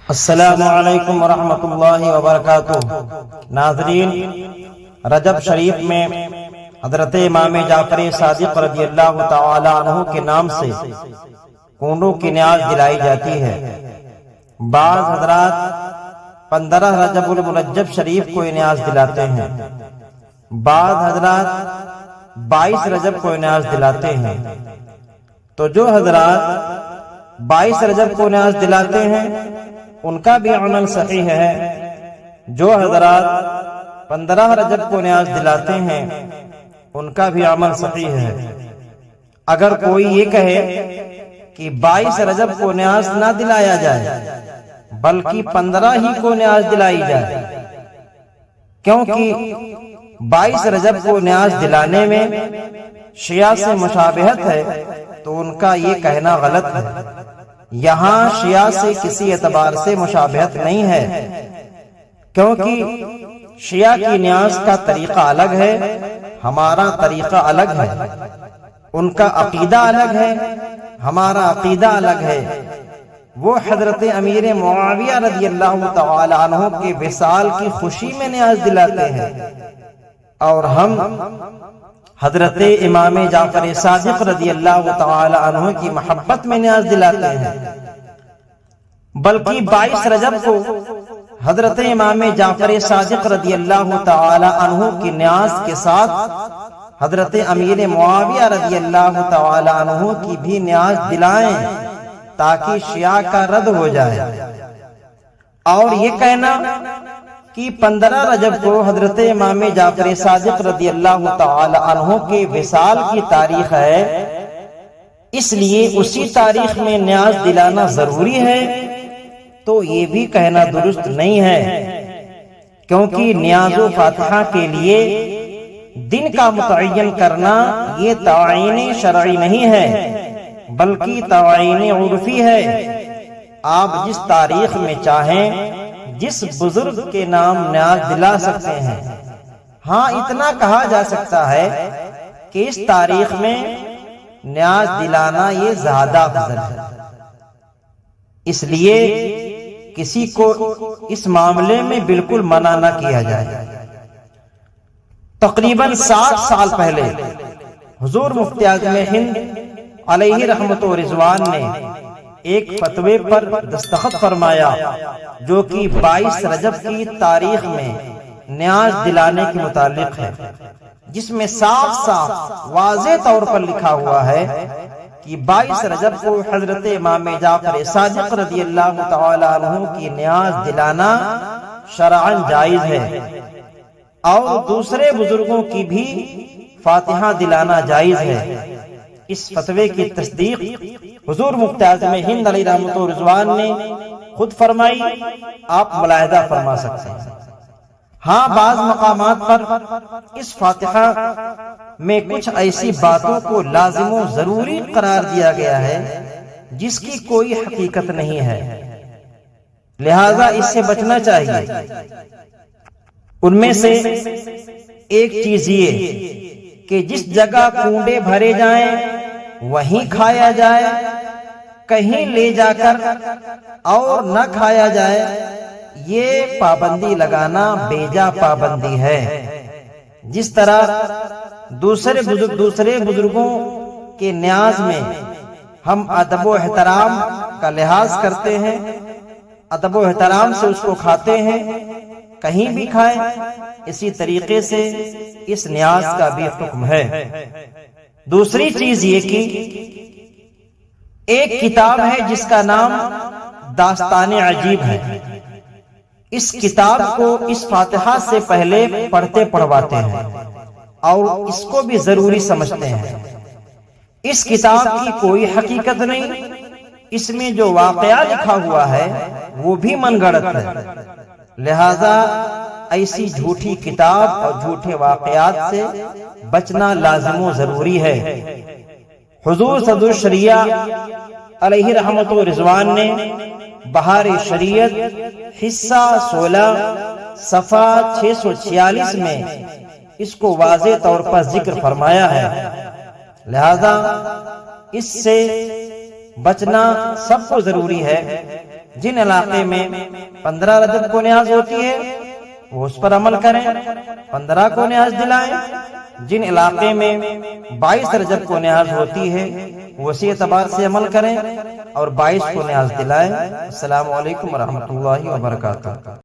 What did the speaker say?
السلام علیکم ورحمۃ اللہ وبرکاتہ۔ ناظرین، رجب شریف میں حضرت امام جعفر صادق رضی اللہ تعالی عنہ کے نام سے کنڈوں کی نیاز دلائی جاتی ہے۔ بعض حضرات 15 رجب المرجب شریف کو نیاز دلاتے ہیں، بعض حضرات 22 رجب کو نیاز دلاتے ہیں۔ تو جو حضرات 22 رجب کو نیاز دلاتے ہیں ان کا بھی عمل صحیح ہے، جو حضرات 15 رجب کو نیاز دلاتے ہیں ان کا بھی عمل صحیح ہے۔ اگر کوئی یہ کہے کہ 22 رجب کو نیاز نہ دلایا جائے بلکہ 15 ہی کو نیاز دلائی جائے، کیونکہ 22 رجب کو نیاز دلانے میں شیعہ سے مشابہت ہے، تو ان کا یہ کہنا غلط ہے۔ یہاں شیعہ سے کسی اعتبار سے مشابہت نہیں ہے، کیونکہ شیعہ کی نیاز کا طریقہ الگ ہے، ہمارا طریقہ الگ ہے، ان کا عقیدہ الگ ہے، ہمارا عقیدہ الگ ہے۔ وہ حضرت امیر معاویہ رضی اللہ تعالی عنہ کے وصال کی خوشی میں نیاز دلاتے ہیں، اور ہم حضرت امام جعفر صادق رضی اللہ تعالی عنہ کی محبت میں نیاز دلاتے ہیں۔ بلکہ 22 رجب کو حضرت امام جعفر صادق رضی اللہ تعالی عنہ کی نیاز کے ساتھ حضرت امیر معاویہ رضی اللہ تعالی عنہ کی بھی نیاز دلائیں تاکہ شیعہ کا رد ہو جائے۔ اور یہ کہنا کہ 15 رجب کو حضرت امام جعفر صادق رضی اللہ تعالی عنہ کے وصال کی تاریخ ہے، اس لیے اسی تاریخ میں نیاز دلانا ضروری ہے، تو یہ بھی کہنا درست نہیں ہے، کیونکہ نیاز و فاتحہ کے لیے دن کا متعین کرنا یہ تعین شرعی نہیں ہے بلکہ تعین عرفی ہے۔ آپ جس تاریخ میں چاہیں جس بزرگ کے نام نیاز دلا سکتے ہیں۔ ہاں، اتنا کہا جا سکتا ہے کہ اس تاریخ میں نیاز دلانا یہ زیادہ افضل ہے، اس لیے کسی کو اس معاملے میں بالکل منع نہ کیا جائے۔ تقریباً 60 سال پہلے حضور مفتی اعظم ہند علیہ رحمت و رضوان نے ایک فتوے پر دستخط فرمایا جو کہ 22 رجب کی تاریخ میں نیاز دلانے کے متعلق ہے، جس میں صاف صاف واضح طور پر لکھا ہوا ہے کہ 22 رجب کو حضرت امام جعفر صادق رضی اللہ تعالی عنہ کی نیاز دلانا شرعاً جائز ہے، اور دوسرے بزرگوں کی بھی فاتحہ دلانا جائز ہے۔ اس فتوے کی تصدیق حضور مفتی اعظم ہند علیہ رحمت و رضوان نے خود فرمائی، آپ ملاحظہ فرما سکتے ہیں۔ ہاں، بعض مقامات پر اس فاتحہ میں کچھ ایسی باتوں کو لازم و ضروری قرار دیا گیا ہے جس کی کوئی حقیقت نہیں ہے، لہذا اس سے بچنا چاہیے۔ ان میں سے ایک چیز یہ کہ جس جگہ کنڈے بھرے جائیں وہیں کھایا جائے، کہیں لے جا کر اور نہ کھایا جائے، یہ پابندی لگانا بیجا پابندی ہے۔ جس طرح دوسرے بزرگوں کے نیاز میں ہم ادب و احترام کا لحاظ کرتے ہیں، ادب و احترام سے اس کو کھاتے ہیں، کہیں بھی کھائیں، اسی طریقے سے اس نیاز کا بھی حکم ہے۔ دوسری چیز یہ کہ ایک کتاب ہے جس کا نام داستان عجیب ہے، اس کتاب کو اس فاتحہ سے پہلے پڑھتے پڑھواتے ہیں اور اس کو بھی ضروری سمجھتے ہیں۔ اس کتاب کی کوئی حقیقت نہیں، اس میں جو واقعہ لکھا ہوا ہے وہ بھی من گھڑت ہے، لہذا ایسی جھوٹی کتاب اور جھوٹے واقعات سے بچنا لازم و ضروری ہے۔ حضور صدر الشریعہ علیہ رحمت و رضوان نے بہار شریعت حصہ 16 صفحہ 646 میں اس کو واضح طور پر ذکر فرمایا ہے، لہذا اس سے بچنا سب کو ضروری ہے۔ جن علاقے میں 15 رجب کو نماز ہوتی ہے وہ اس پر عمل کریں، 15 کو نماز دلائیں۔ جن علاقے میں 22 رجب کو نماز ہوتی ہے وہ اسی اعتبار سے عمل کریں اور 22 کو نماز دلائیں۔ السلام علیکم ورحمۃ اللہ وبرکاتہ۔